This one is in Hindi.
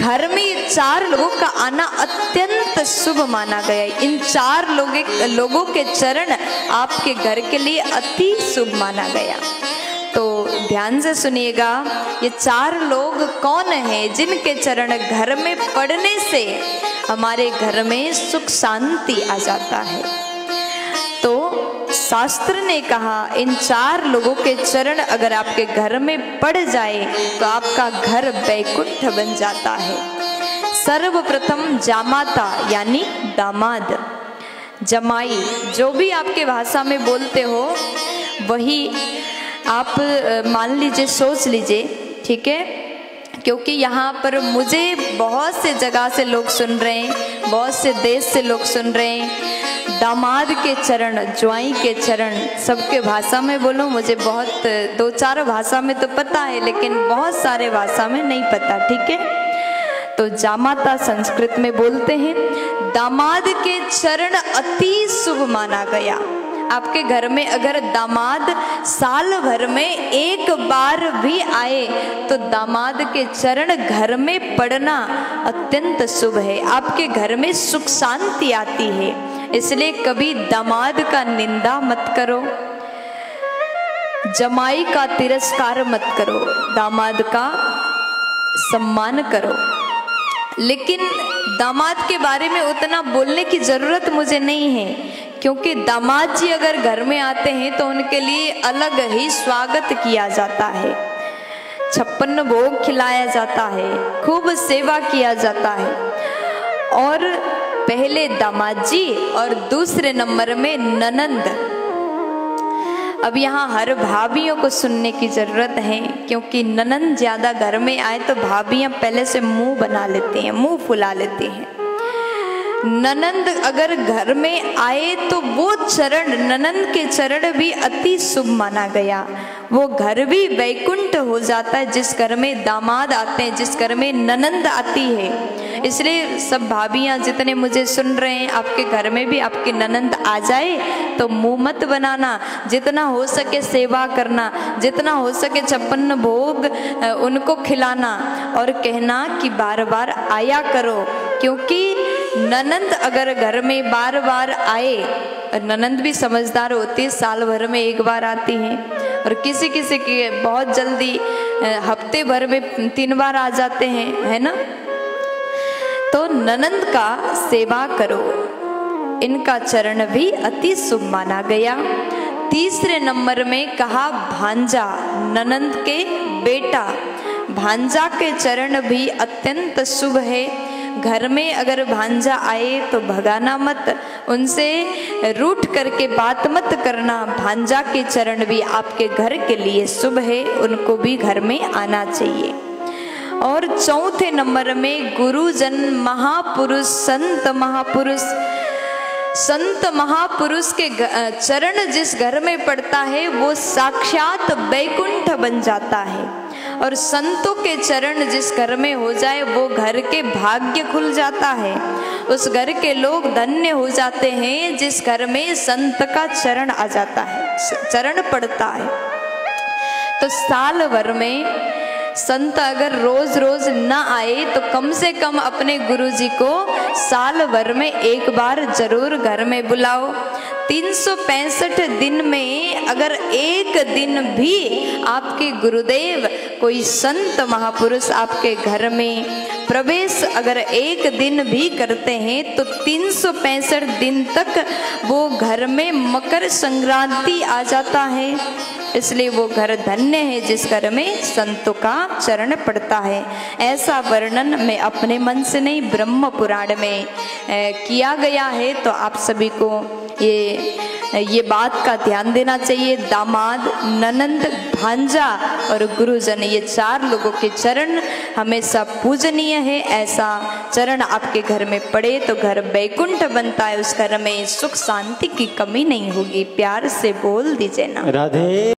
घर में ये 4 लोगों का आना अत्यंत शुभ माना गया। इन 4 लोगों के चरण आपके घर के लिए अति शुभ माना गया। तो ध्यान से सुनिएगा, ये 4 लोग कौन हैं जिनके चरण घर में पड़ने से हमारे घर में सुख शांति आ जाता है। तो शास्त्र ने कहा इन 4 लोगों के चरण अगर आपके घर में पड़ जाए तो आपका घर वैकुंठ बन जाता है। सर्वप्रथम जामाता यानी दामाद, जमाई, जो भी आपके भाषा में बोलते हो वही आप मान लीजिए, सोच लीजिए, ठीक है। क्योंकि यहाँ पर मुझे बहुत से जगह से लोग सुन रहे हैं, बहुत से देश से लोग सुन रहे हैं। दामाद के चरण, ज्वाई के चरण, सबके भाषा में बोलो, मुझे बहुत 2-4 भाषा में तो पता है लेकिन बहुत सारे भाषा में नहीं पता, ठीक है। तो जामाता संस्कृत में बोलते हैं। दामाद के चरण अति शुभ माना गया। आपके घर में अगर दामाद साल भर में एक बार भी आए तो दामाद के चरण घर में पड़ना अत्यंत शुभ है। आपके घर में सुख शांति आती है। इसलिए कभी दामाद का निंदा मत करो, जमाई का तिरस्कार मत करो, दामाद का सम्मान करो। लेकिन दामाद के बारे में उतना बोलने की जरूरत मुझे नहीं है, क्योंकि दामाद जी अगर घर में आते हैं तो उनके लिए अलग ही स्वागत किया जाता है, 56 भोग खिलाया जाता है, खूब सेवा किया जाता है। और पहले दामाद जी और दूसरे नंबर में ननंद। अब यहाँ हर भाभियों को सुनने की जरूरत है, क्योंकि ननंद ज्यादा घर में आए तो भाभियां पहले से मुंह बना लेती हैं, मुंह फुला लेती हैं। ननंद अगर घर में आए तो वो चरण, ननंद के चरण भी अति शुभ माना गया। वो घर भी वैकुंठ हो जाता है जिस घर में दामाद आते हैं, जिस घर में ननंद आती है। इसलिए सब भाभियां जितने मुझे सुन रहे हैं, आपके घर में भी आपकी ननंद आ जाए तो मुंह मत बनाना, जितना हो सके सेवा करना, जितना हो सके 56 भोग उनको खिलाना और कहना कि बार बार आया करो। क्योंकि ननंद अगर घर में बार बार आए, ननंद भी समझदार होती है, साल भर में एक बार आती हैं, और किसी किसी की बहुत जल्दी हफ्ते भर में 3 बार आ जाते हैं, है ना। तो ननंद का सेवा करो, इनका चरण भी अति शुभ माना गया। तीसरे नंबर में कहा भांजा, ननंद के बेटा, भांजा के चरण भी अत्यंत शुभ है। घर में अगर भांजा आए तो भगाना मत, उनसे रूठ करके बात मत करना। भांजा के चरण भी आपके घर के लिए शुभ है, उनको भी घर में आना चाहिए। और चौथे नंबर में गुरुजन, महापुरुष, संत महापुरुष। संत महापुरुष के चरण जिस घर में पड़ता है वो साक्षात वैकुंठ बन जाता है। और संतों के चरण जिस घर में हो जाए वो घर के भाग्य खुल जाता है, उस घर के लोग धन्य हो जाते हैं जिस घर में संत का चरण आ जाता है, चरण पड़ता है। तो साल भर में संत अगर रोज रोज ना आए तो कम से कम अपने गुरुजी को साल भर में एक बार जरूर घर में बुलाओ। 365 दिन में अगर एक दिन भी आपके गुरुदेव, कोई संत महापुरुष आपके घर में प्रवेश अगर एक दिन भी करते हैं तो 365 दिन तक वो घर में मकर संक्रांति आ जाता है। इसलिए वो घर धन्य है जिस घर में संतों का चरण पड़ता है। ऐसा वर्णन मैं अपने मन से नहीं, ब्रह्म पुराण में किया गया है। तो आप सभी को ये बात का ध्यान देना चाहिए। दामाद, ननंद, भांजा और गुरुजन, ये 4 लोगों के चरण हमेशा पूजनीय है। ऐसा चरण आपके घर में पड़े तो घर वैकुंठ बनता है, उस घर में सुख शांति की कमी नहीं होगी। प्यार से बोल दीजिए ना राधे।